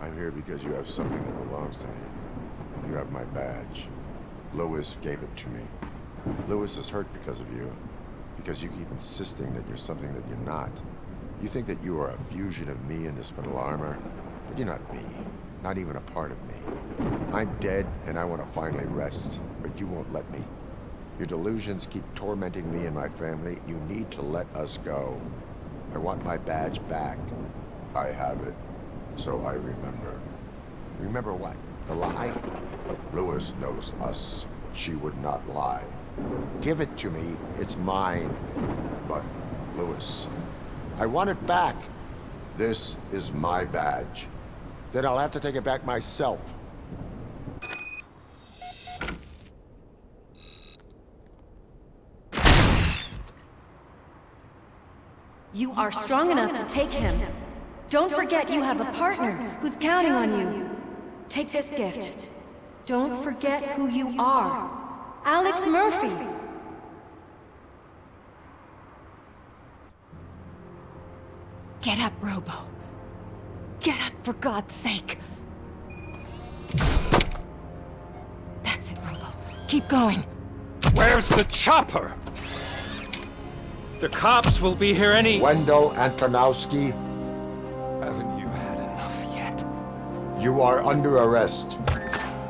I'm here because you have something that belongs to me. You have my badge. Lewis gave it to me. Lewis is hurt because of you. Because you keep insisting that you're something that you're not. You think that you are a fusion of me and this metal armor, but you're not me. Not even a part of me. I'm dead, and I want to finally rest, but you won't let me. Your delusions keep tormenting me and my family. You need to let us go. I want my badge back. I have it, so I remember. Remember what? The lie? Lewis knows us. She would not lie. Give it to me. It's mine. But, Lewis, I want it back. This is my badge. Then I'll have to take it back myself. You are strong enough to take him. Don't forget you have a partner who's counting on you. Take this gift. Don't forget who you are. Alex Murphy. Get up, Robo. Get up, for God's sake. That's it, Robo. Keep going. Where's the chopper? The cops will be here any... Wendell Antonowski, Haven't you had enough yet? you are under arrest.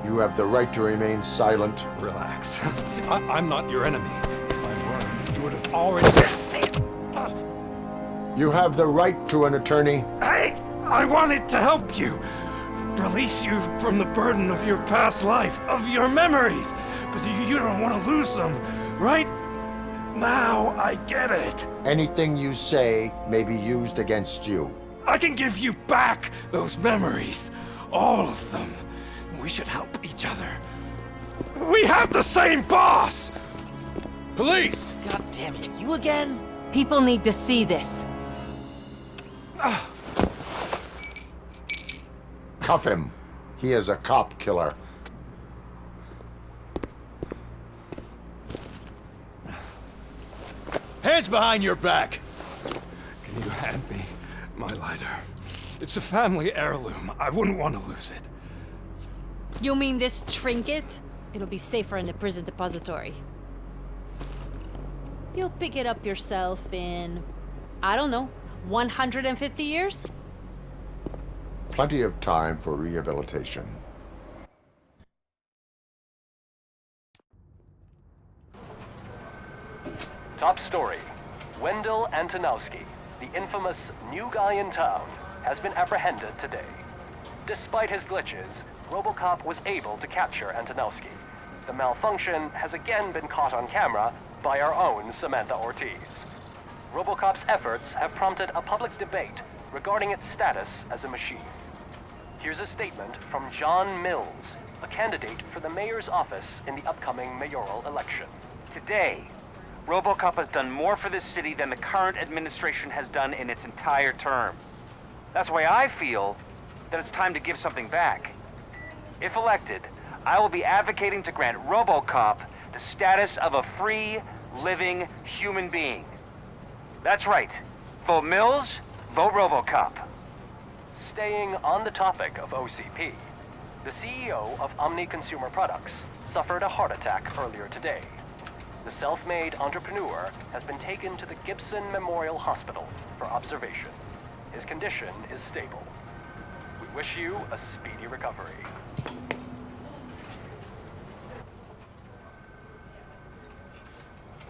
You have the right to remain silent. Relax. I'm not your enemy. If I were, you would have already... You have the right to an attorney. I wanted to help you. Release you from the burden of your past life, of your memories. But you don't want to lose them, right? Now I get it. Anything you say may be used against you. I can give you back those memories. All of them. We should help each other. We have the same boss! Police! God damn it, you again? People need to see this. Cuff him. He is a cop killer. Hands behind your back! Can you hand me my lighter? It's a family heirloom. I wouldn't want to lose it. You mean this trinket? It'll be safer in the prison depository. You'll pick it up yourself in, I don't know, 150 years? Plenty of time for rehabilitation. Top story. Wendell Antonowski, the infamous new guy in town, has been apprehended today. Despite his glitches, Robocop was able to capture Antonowski. The malfunction has again been caught on camera by our own Samantha Ortiz. Robocop's efforts have prompted a public debate regarding its status as a machine. Here's a statement from John Mills, a candidate for the mayor's office in the upcoming mayoral election. Today, Robocop has done more for this city than the current administration has done in its entire term. That's why I feel that it's time to give something back. If elected, I will be advocating to grant Robocop the status of a free, living human being. That's right. Vote Mills, vote Robocop. Staying on the topic of OCP, the CEO of Omni Consumer Products suffered a heart attack earlier today. The self-made entrepreneur has been taken to the Gibson Memorial Hospital for observation. His condition is stable. We wish you a speedy recovery.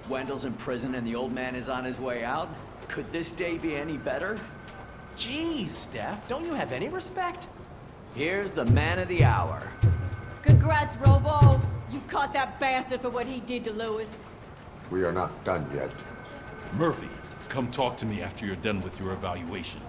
Wendell's in prison and the old man is on his way out? Could this day be any better? Jeez, Steph, don't you have any respect? Here's the man of the hour. Congrats, Robo! You caught that bastard for what he did to Lewis. We are not done yet. Murphy, come talk to me after you're done with your evaluation.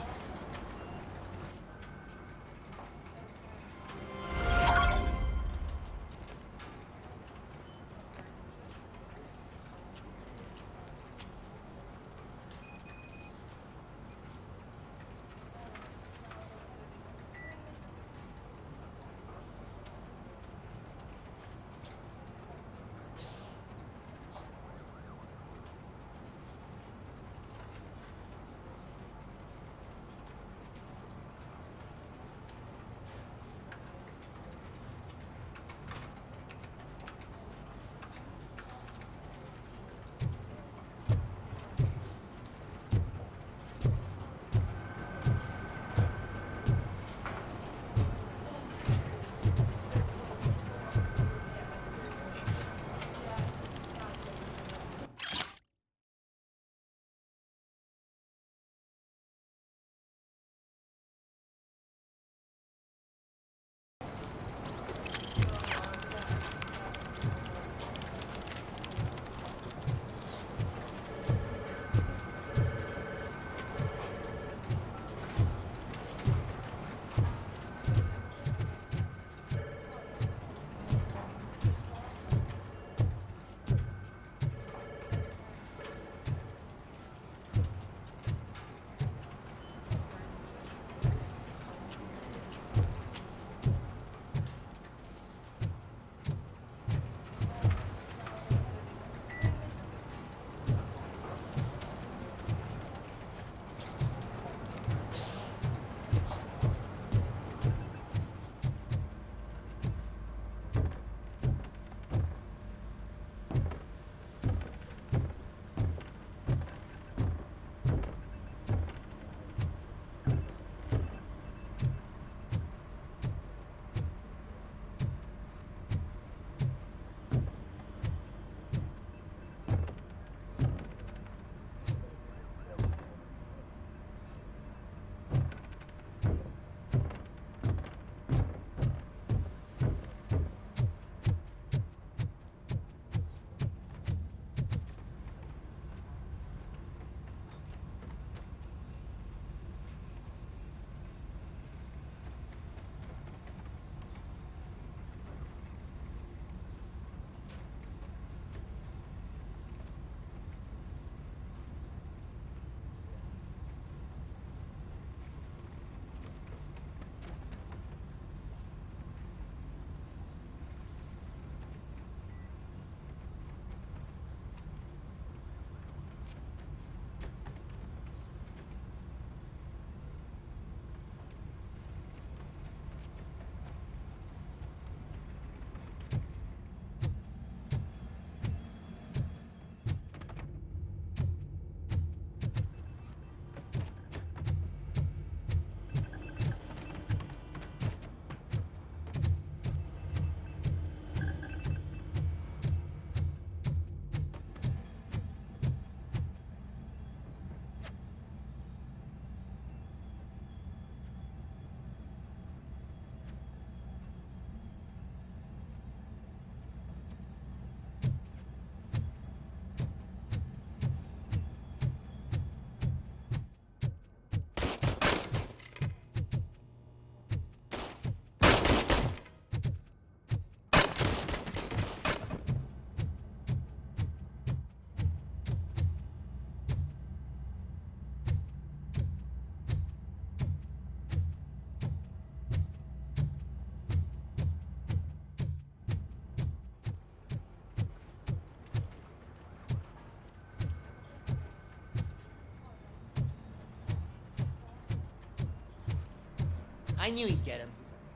I knew he'd get him.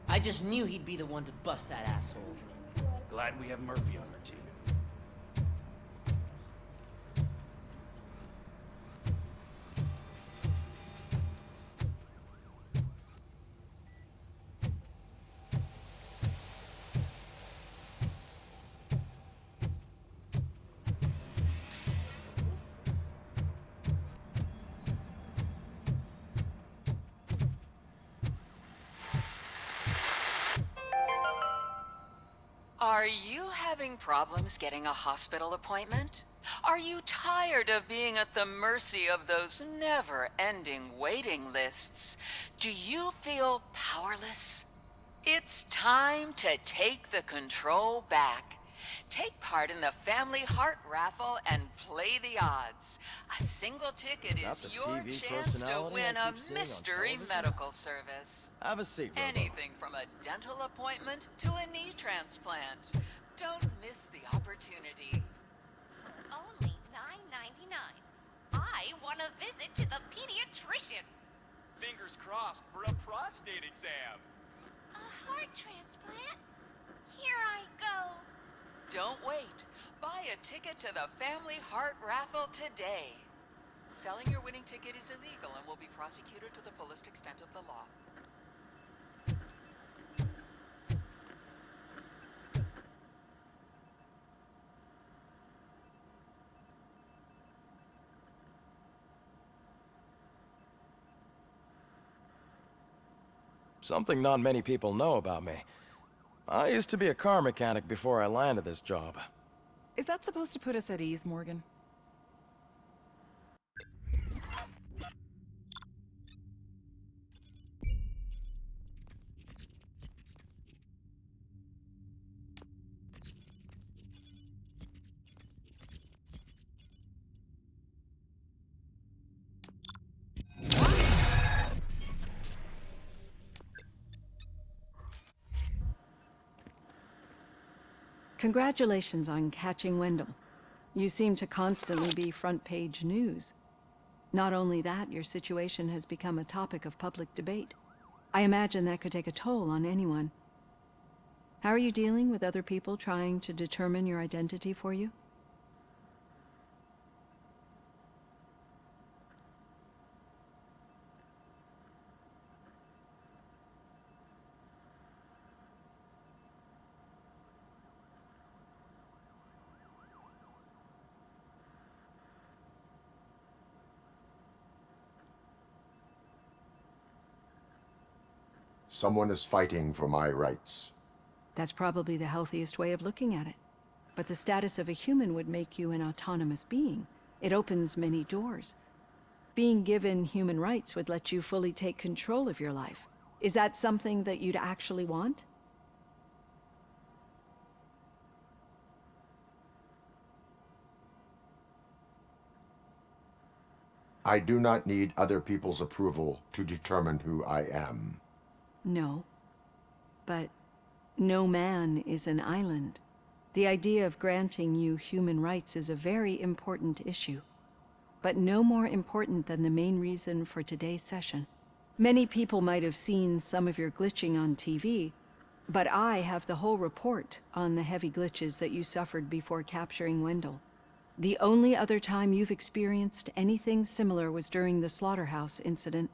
I just knew he'd be the one to bust that asshole. Glad we have Murphy on our team. Are you having problems getting a hospital appointment? Are you tired of being at the mercy of those never-ending waiting lists? Do you feel powerless? It's time to take the control back. Take part in the Family Heart Raffle and play the odds. A single ticket is your chance to win a mystery medical service. Have a seat, Robo. Anything from a dental appointment to a knee transplant. Don't miss the opportunity. Only $9.99. I want a visit to the pediatrician. Fingers crossed for a prostate exam. A heart transplant? Here I go. Don't wait. Buy a ticket to the Family Heart Raffle today. Selling your winning ticket is illegal and will be prosecuted to the fullest extent of the law. Something not many people know about me. I used to be a car mechanic before I landed this job. Is that supposed to put us at ease, Morgan? Congratulations on catching Wendell. You seem to constantly be front-page news. Not only that, your situation has become a topic of public debate. I imagine that could take a toll on anyone. How are you dealing with other people trying to determine your identity for you? Someone is fighting for my rights. That's probably the healthiest way of looking at it. But the status of a human would make you an autonomous being. It opens many doors. Being given human rights would let you fully take control of your life. Is that something that you'd actually want? I do not need other people's approval to determine who I am. No. But no man is an island. The idea of granting you human rights is a very important issue, but no more important than the main reason for today's session. Many people might have seen some of your glitching on TV, but I have the whole report on the heavy glitches that you suffered before capturing Wendell. The only other time you've experienced anything similar was during the slaughterhouse incident.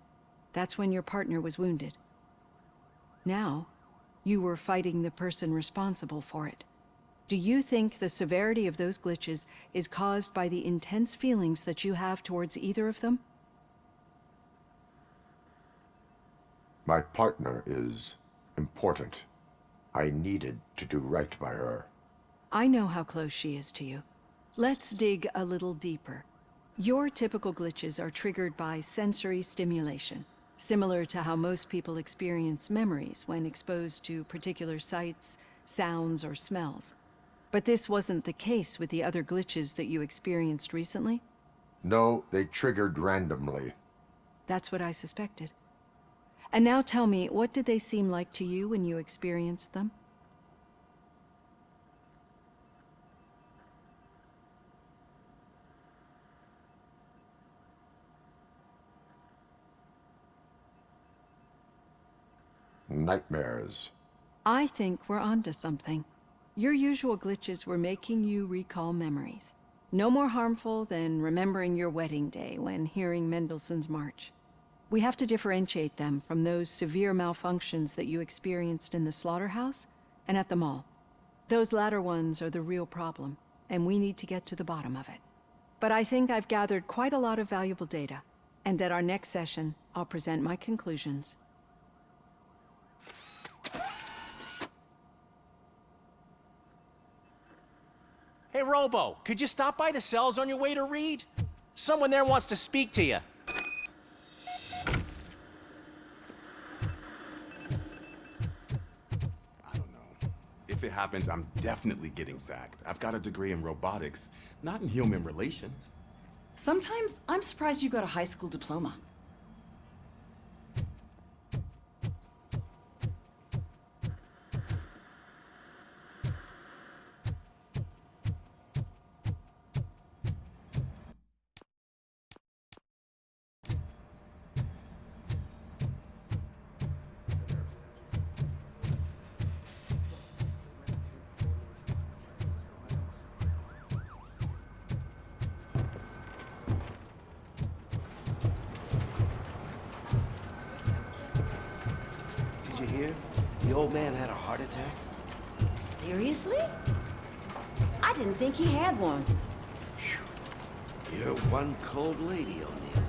That's when your partner was wounded. Now, you were fighting the person responsible for it. Do you think the severity of those glitches is caused by the intense feelings that you have towards either of them? My partner is important. I needed to do right by her. I know how close she is to you. Let's dig a little deeper. Your typical glitches are triggered by sensory stimulation, similar to how most people experience memories when exposed to particular sights, sounds, or smells. But this wasn't the case with the other glitches that you experienced recently? No, they triggered randomly. That's what I suspected. And now tell me, what did they seem like to you when you experienced them? nightmares. I think we're onto something. Your usual glitches were making you recall memories. No more harmful than remembering your wedding day when hearing Mendelssohn's March. We have to differentiate them from those severe malfunctions that you experienced in the slaughterhouse and at the mall. Those latter ones are the real problem, and we need to get to the bottom of it. But I think I've gathered quite a lot of valuable data, and at our next session, I'll present my conclusions. Hey, Robo, could you stop by the cells on your way to Reed? Someone there wants to speak to you. If it happens, I'm definitely getting sacked. I've got a degree in robotics, not in human relations. Sometimes I'm surprised you got a high school diploma. Did you hear? The old man had a heart attack. Seriously? I didn't think he had one. You're one cold lady, O'Neill.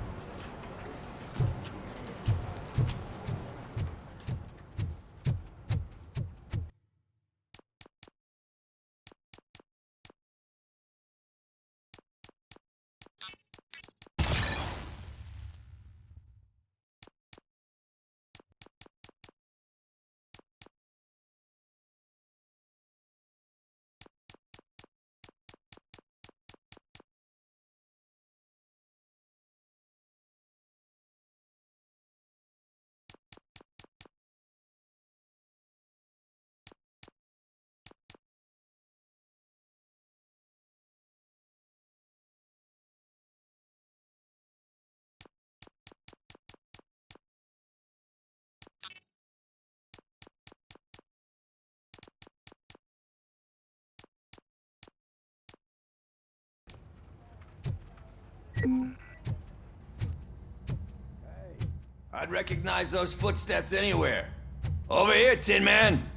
I'd recognize those footsteps anywhere. Over here, Tin Man!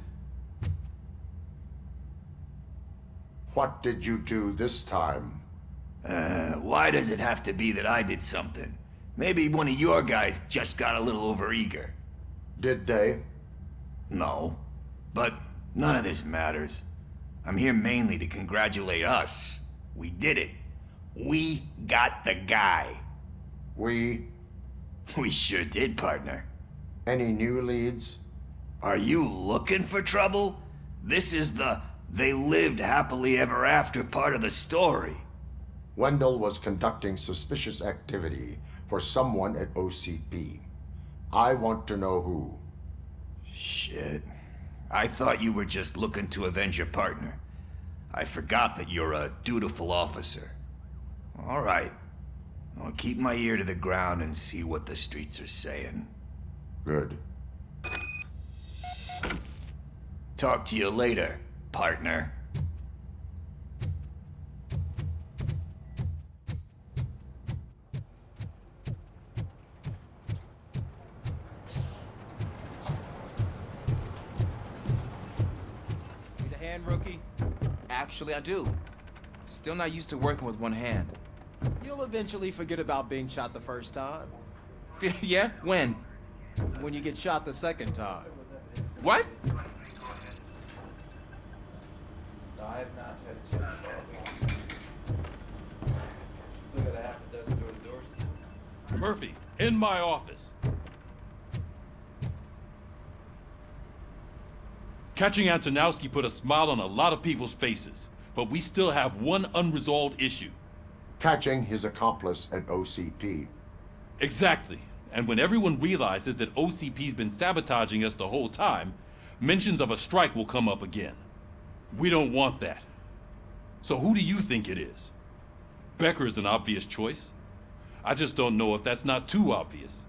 What did you do this time? Why does it have to be that I did something? Maybe one of your guys just got a little overeager. Did they? No. But none of this matters. I'm here mainly to congratulate us. We did it. We got the guy. We sure did, partner. Any new leads? Are you looking for trouble? This is the they lived happily ever after part of the story. Wendell was conducting suspicious activity for someone at OCP. I want to know who. Shit. I thought you were just looking to avenge your partner. I forgot that you're a dutiful officer. All right. I'll keep my ear to the ground and see what the streets are saying. Good. Talk to you later, partner. Need a hand, rookie? Actually, I do. Still not used to working with one hand. You'll eventually forget about being shot the first time. Yeah? When? When you get shot the second time. What? I have not had a chance to Still got a half a dozen door-to-doors. Murphy, in my office. Catching Antonowski put a smile on a lot of people's faces, but we still have one unresolved issue. Catching his accomplice at OCP. Exactly. And when everyone realizes that OCP's been sabotaging us the whole time, mentions of a strike will come up again. We don't want that. So who do you think it is? Becker is an obvious choice. I just don't know if that's not too obvious.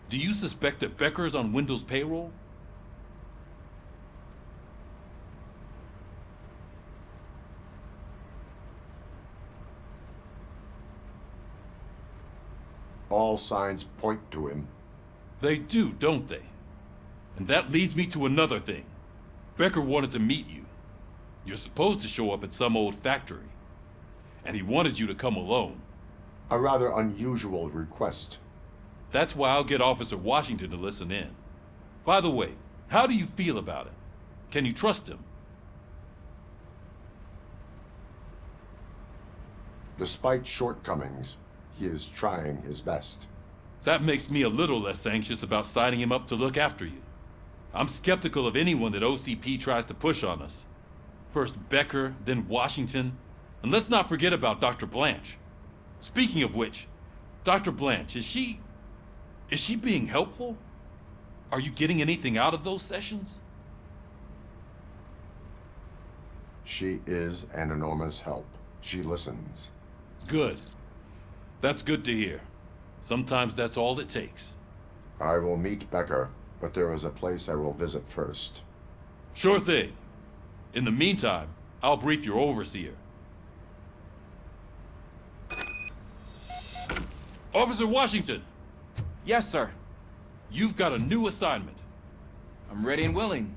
Do you suspect that Becker is on Wendell's payroll? All signs point to him. They do, don't they? And that leads me to another thing. Becker wanted to meet you. You're supposed to show up at some old factory. And he wanted you to come alone. A rather unusual request. That's why I'll get Officer Washington to listen in. By the way, how do you feel about him? Can you trust him? Despite shortcomings, he is trying his best. That makes me a little less anxious about signing him up to look after you. I'm skeptical of anyone that OCP tries to push on us. First Becker, then Washington, and let's not forget about Dr. Blanche. Speaking of which, Dr. Blanche, is she being helpful? Are you getting anything out of those sessions? She is an enormous help. She listens. Good. That's good to hear. Sometimes that's all it takes. I will meet Becker, but there is a place I will visit first. Sure thing. In the meantime, I'll brief your overseer. Officer Washington! Yes, sir. You've got a new assignment. I'm ready and willing.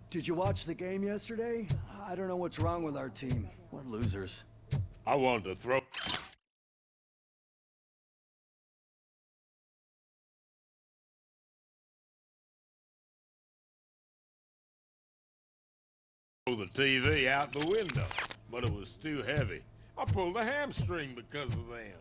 Did you watch the game yesterday? I don't know what's wrong with our team. We're losers. I wanted to throw the TV out the window, but it was too heavy. I pulled a hamstring because of them.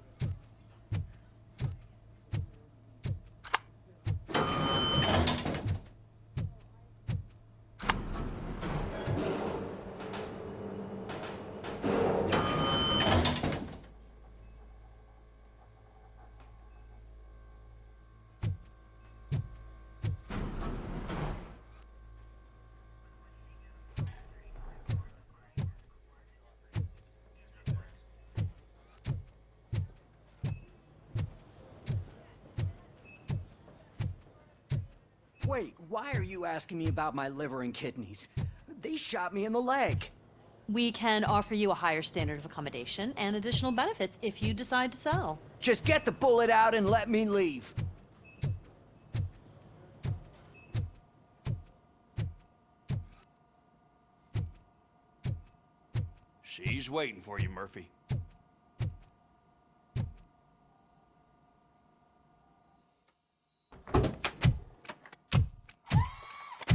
Wait, why are you asking me about my liver and kidneys? They shot me in the leg. We can offer you a higher standard of accommodation and additional benefits if you decide to sell. Just get the bullet out and let me leave. She's waiting for you, Murphy.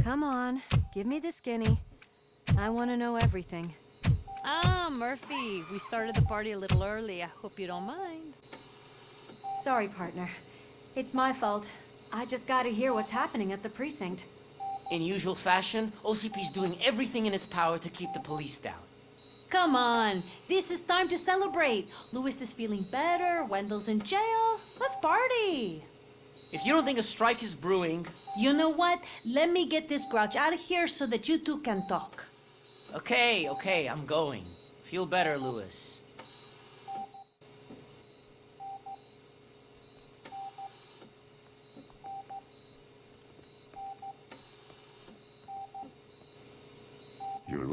Come on, give me the skinny. I want to know everything. Ah, Murphy, we started the party a little early. I hope you don't mind. Sorry, partner. It's my fault. I just gotta hear what's happening at the precinct. In usual fashion, OCP's doing everything in its power to keep the police down. Come on, this is time to celebrate. Louis is feeling better, Wendell's in jail. Let's party. If you don't think a strike is brewing... You know what? Let me get this grouch out of here so that you two can talk. Okay, I'm going. Feel better, Louis.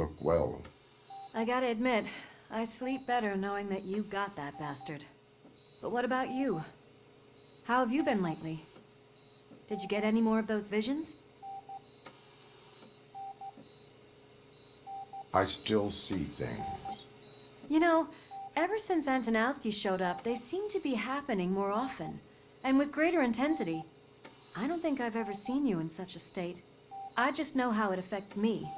look well. I gotta admit, I sleep better knowing that you got that bastard. But what about you? How have you been lately? Did you get any more of those visions? I still see things. You know, ever since Antonowski showed up, they seem to be happening more often, and with greater intensity. I don't think I've ever seen you in such a state. I just know how it affects me,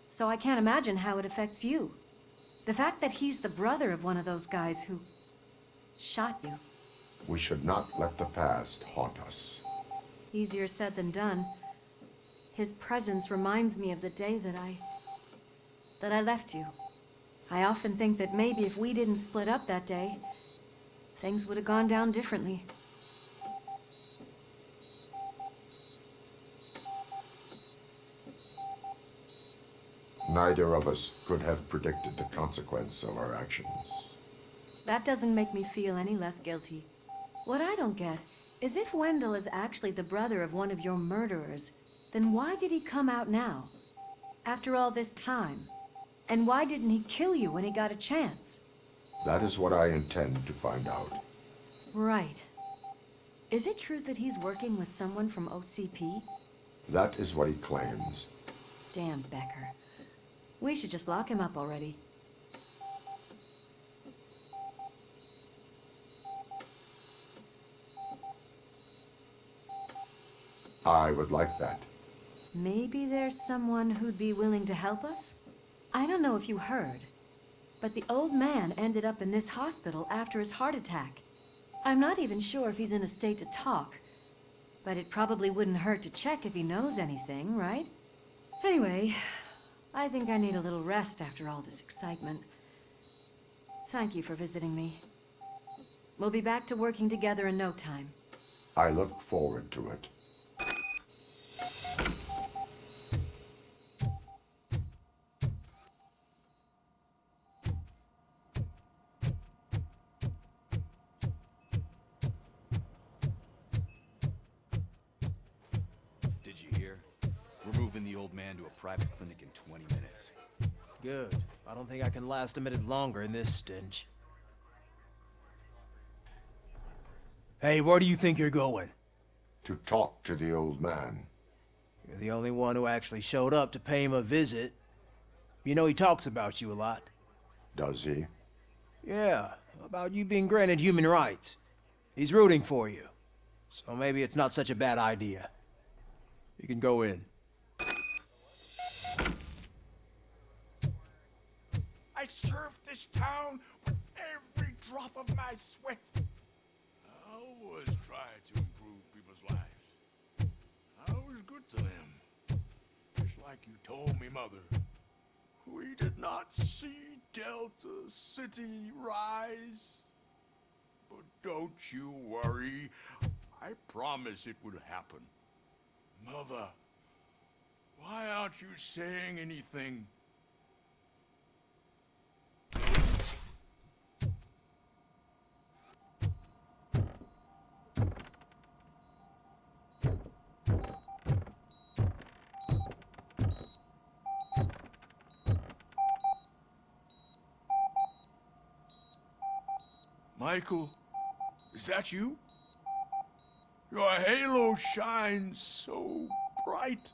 so I can't imagine how it affects you. The fact that he's the brother of one of those guys who shot you. We should not let the past haunt us. Easier said than done. His presence reminds me of the day that I left you. I often think that maybe if we didn't split up that day, things would have gone down differently. Neither of us could have predicted the consequence of our actions. That doesn't make me feel any less guilty. What I don't get is if Wendell is actually the brother of one of your murderers, then why did he come out now? After all this time? And why didn't he kill you when he got a chance? That is what I intend to find out. Right. Is it true that he's working with someone from OCP? That is what he claims. Damn Becker. We should just lock him up already. I would like that. Maybe there's someone who'd be willing to help us? I don't know if you heard, but the old man ended up in this hospital after his heart attack. I'm not even sure if he's in a state to talk, but it probably wouldn't hurt to check if he knows anything, right? Anyway, I think I need a little rest after all this excitement. Thank you for visiting me. We'll be back to working together in no time. I look forward to it. Did you hear? We're moving the old man to a private clinic in 20 minutes. Good. I don't think I can last a minute longer in this stench. Hey, where do you think you're going? To talk to the old man. You're the only one who actually showed up to pay him a visit. You know he talks about you a lot. Does he? Yeah, about you being granted human rights. He's rooting for you. So maybe it's not such a bad idea. You can go in. I served this town with every drop of my sweat. I always try to improve people's lives. I was good to them. Just like you told me, Mother. We did not see Delta City rise. But don't you worry. I promise it will happen. Mother, why aren't you saying anything? Michael, is that you? Your halo shines so bright.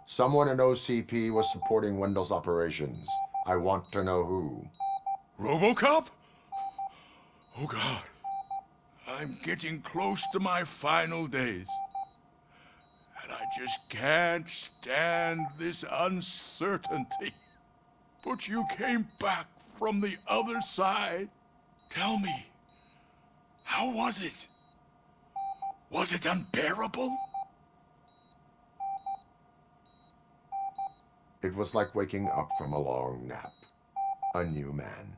Someone in OCP was supporting Wendell's operations. I want to know who. Robocop? Oh God. I'm getting close to my final days. And I just can't stand this uncertainty. But you came back from the other side. Tell me, how was it? Was it unbearable? It was like waking up from a long nap. A new man.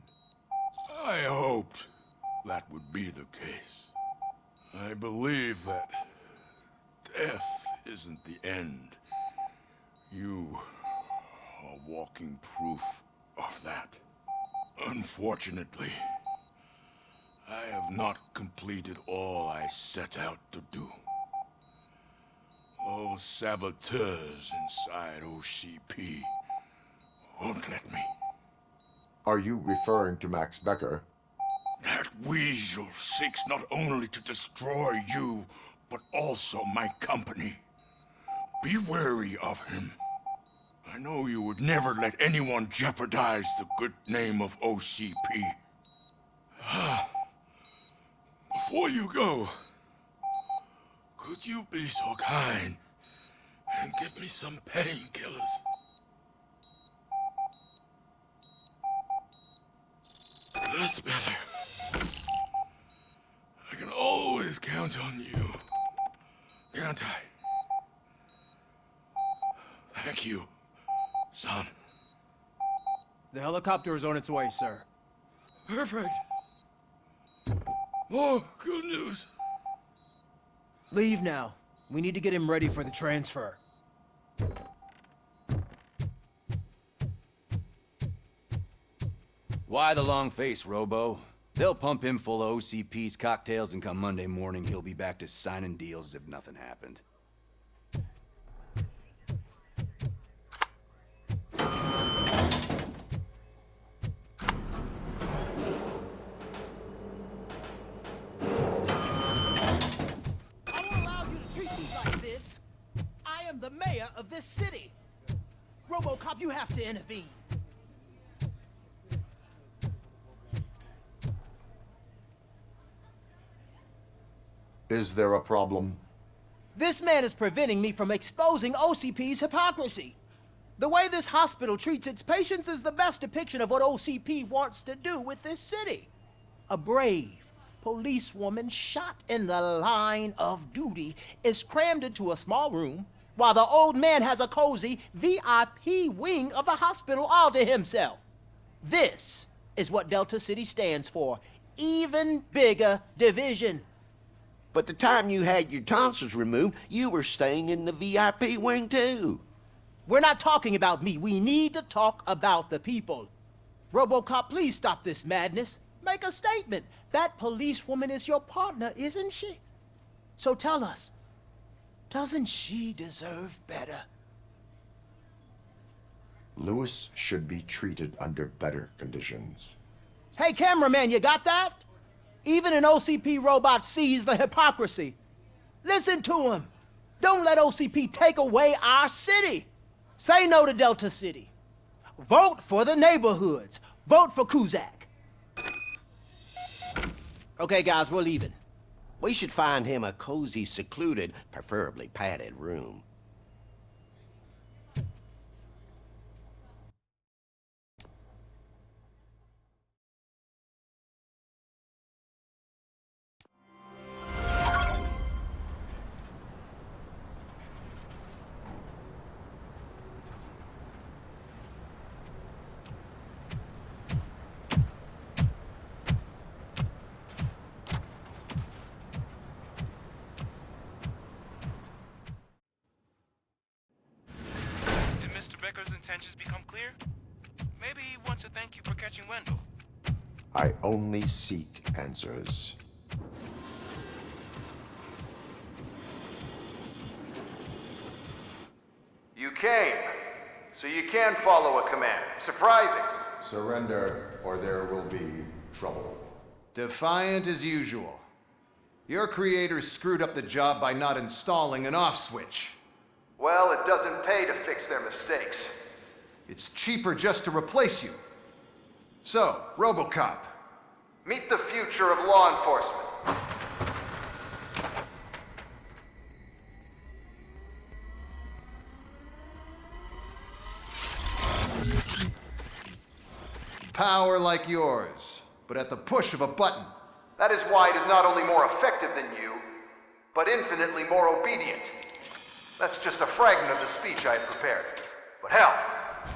I hoped that would be the case. I believe that death isn't the end. You a walking proof of that. Unfortunately, I have not completed all I set out to do. Those saboteurs inside OCP won't let me. Are you referring to Max Becker? That weasel seeks not only to destroy you, but also my company. Be wary of him. I know you would never let anyone jeopardize the good name of OCP. Before you go, could you be so kind and give me some painkillers? That's better. I can always count on you, can't I? Thank you, son. The helicopter is on its way, sir. Perfect. Oh, good news. Leave now. We need to get him ready for the transfer. Why the long face, Robo? They'll pump him full of OCP's cocktails, and come Monday morning, he'll be back to signing deals as if nothing happened. I won't allow you to treat me like this. I am the mayor of this city. Robocop, you have to intervene. Is there a problem? This man is preventing me from exposing OCP's hypocrisy. The way this hospital treats its patients is the best depiction of what OCP wants to do with this city. A brave policewoman shot in the line of duty is crammed into a small room, while the old man has a cozy VIP wing of the hospital all to himself. This is what Delta City stands for. Even bigger division. But the time you had your tonsils removed, you were staying in the VIP wing too. We're not talking about me. We need to talk about the people. Robocop, please stop this madness. Make a statement. That policewoman is your partner, isn't she? So tell us, doesn't she deserve better? Lewis should be treated under better conditions. Hey, cameraman, you got that? Even an OCP robot sees the hypocrisy. Listen to him. Don't let OCP take away our city. Say no to Delta City. Vote for the neighborhoods. Vote for Kuzak. Okay, guys, we're leaving. We should find him a cozy, secluded, preferably padded room. Becker's intentions become clear? Maybe he wants to thank you for catching Wendell. I only seek answers. You came, so you can follow a command. Surprising. Surrender, or there will be trouble. Defiant as usual. Your creators screwed up the job by not installing an off switch. Well, it doesn't pay to fix their mistakes. It's cheaper just to replace you. So, Robocop, meet the future of law enforcement. Power like yours, but at the push of a button. That is why it is not only more effective than you, but infinitely more obedient. That's just a fragment of the speech I had prepared. But hell,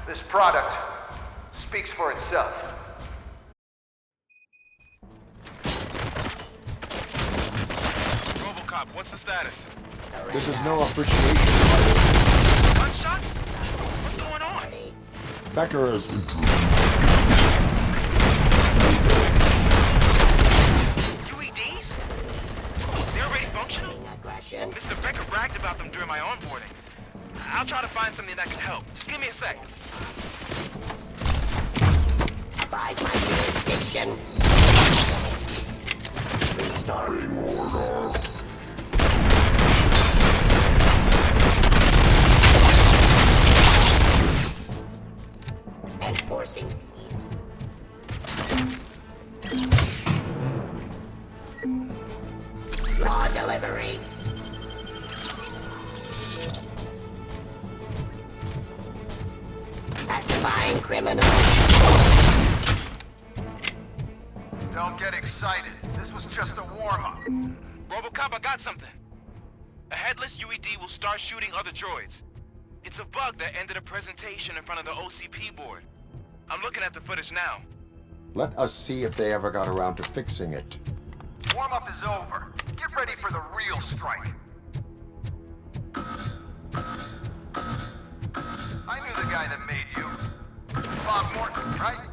this product speaks for itself. Robocop, what's the status? This is no appreciation. Gunshots? What's going on? Becker is UEDs? They're already functional? Mr. Becker bragged about them during my onboarding. I'll try to find something that can help. Just give me a sec. Abide my jurisdiction. Restoring order. Enforcing law delivery. Pacifying criminals. Don't get excited. This was just a warm-up. Robocop, I got something. A headless UED will start shooting other droids. It's a bug that ended a presentation in front of the OCP board. I'm looking at the footage now. Let us see if they ever got around to fixing it. Warm-up is over. Get ready for the real strike. I knew the guy that made you. Bob Morton, right?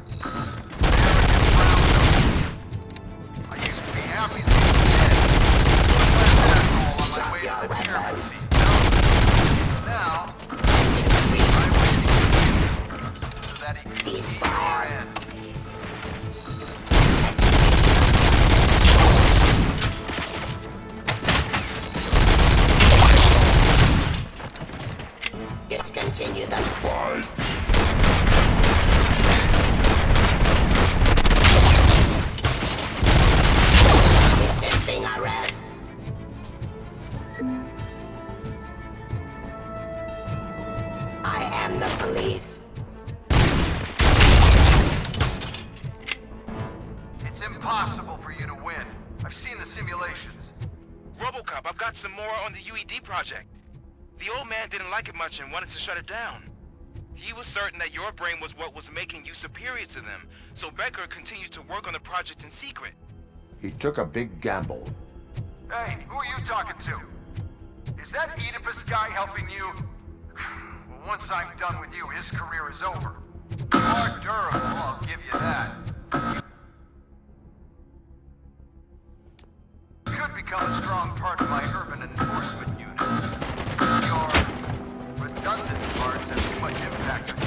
I used to be happy that he was dead. Last asshole on my way to the chairman seat. Now, I wish he could so that he could see your end. Let's continue the fight. Resisting arrest. I am the police. It's impossible for you to win. I've seen the simulations. Robocop, I've got some more on the UED project. The old man didn't like it much and wanted to shut it down. He was certain that your brain was what was making you superior to them, so Becker continued to work on the project in secret. He took a big gamble. Hey, who are you talking to? Is that Oedipus guy helping you? Well, once I'm done with you, his career is over. You are durable, I'll give you that. You could become a strong part of my urban enforcement unit. Your redundant parts have too much impact on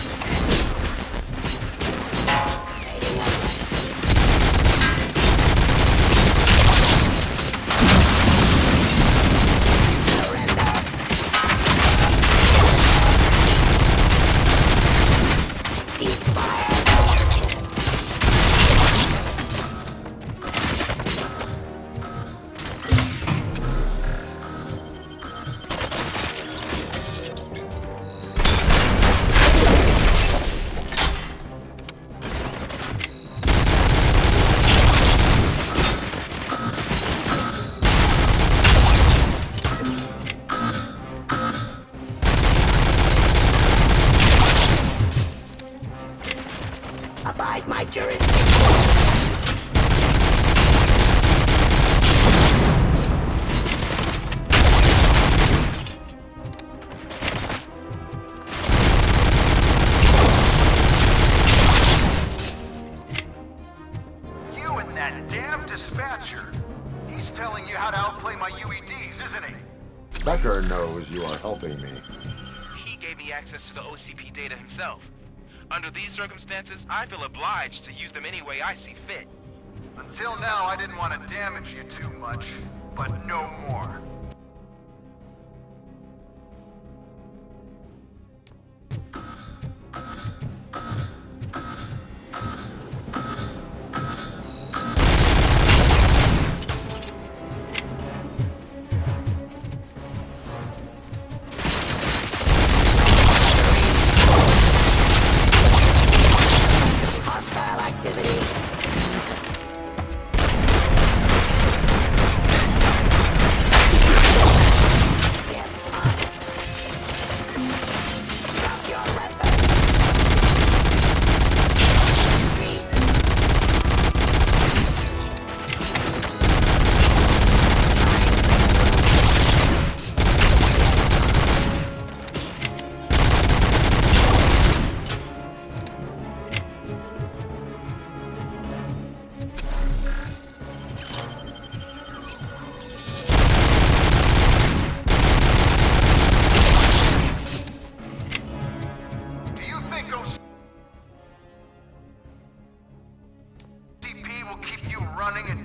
Abide my jurisdiction. You and that damn dispatcher. He's telling you how to outplay my UEDs, isn't he? Becker knows you are helping me. He gave me access to the OCP data himself. Under these circumstances, I feel obliged to use them any way I see fit. Until now, I didn't want to damage you too much, but no more. Hostile activity.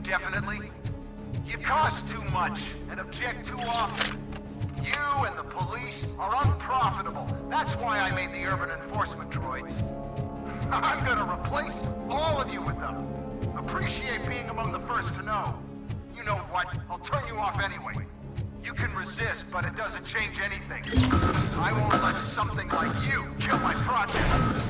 indefinitely? You cost too much and object too often. You and the police are unprofitable. That's why I made the urban enforcement droids. I'm gonna replace all of you with them. Appreciate being among the first to know. You know what? I'll turn you off anyway. You can resist, but it doesn't change anything. I won't let something like you kill my project.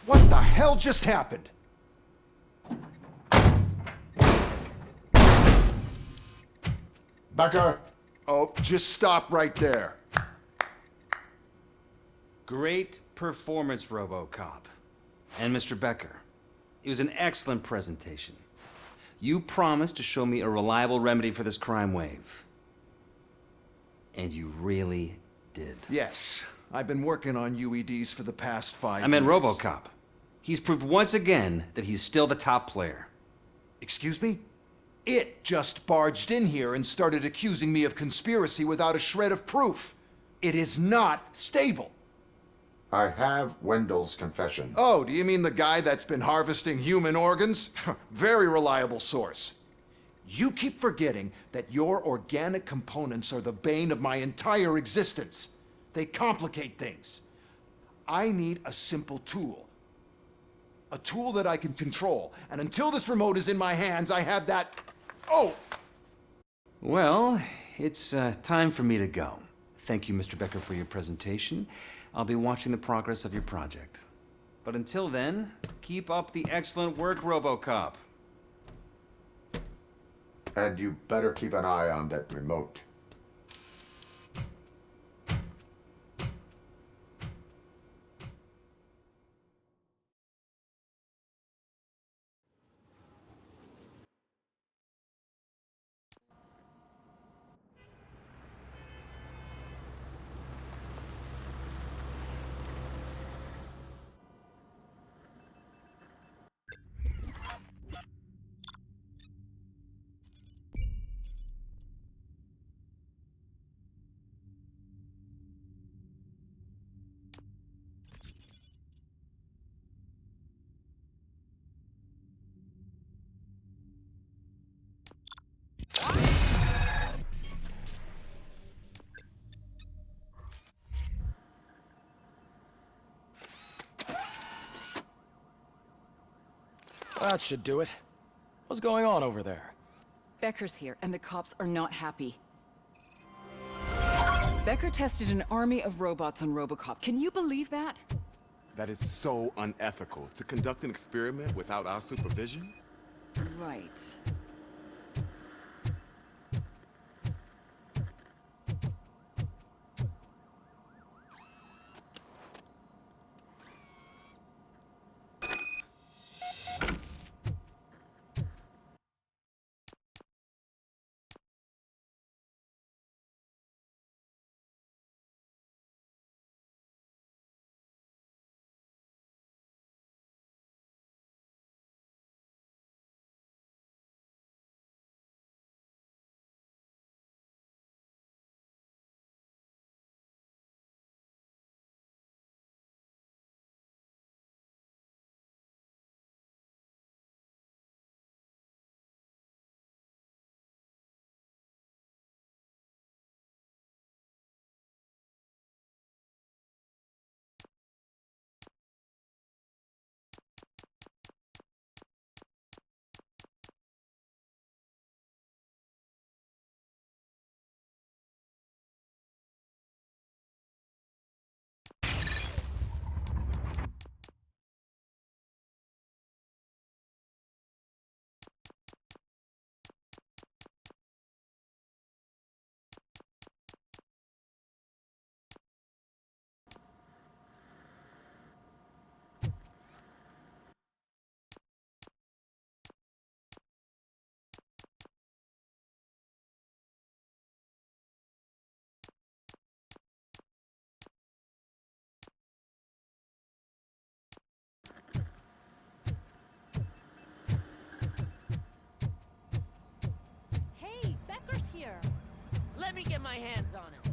What the hell just happened? Becker! Oh, just stop right there. Great performance, Robocop. And Mr. Becker, it was an excellent presentation. You promised to show me a reliable remedy for this crime wave. And you really did. Yes, I've been working on UEDs for the past 5 years. I meant Robocop. He's proved once again that he's still the top player. Excuse me? It just barged in here and started accusing me of conspiracy without a shred of proof. It is not stable. I have Wendell's confession. Oh, do you mean the guy that's been harvesting human organs? Very reliable source. You keep forgetting that your organic components are the bane of my entire existence. They complicate things. I need a simple tool. A tool that I can control. And until this remote is in my hands, I have that... Oh! Well, it's time for me to go. Thank you, Mr. Becker, for your presentation. I'll be watching the progress of your project. But until then, keep up the excellent work, Robocop. And you better keep an eye on that remote. That should do it. What's going on over there? Becker's here, and the cops are not happy. Becker tested an army of robots on Robocop. Can you believe that? That is so unethical. To conduct an experiment without our supervision? Right. Hey, Becker's here. Let me get my hands on him.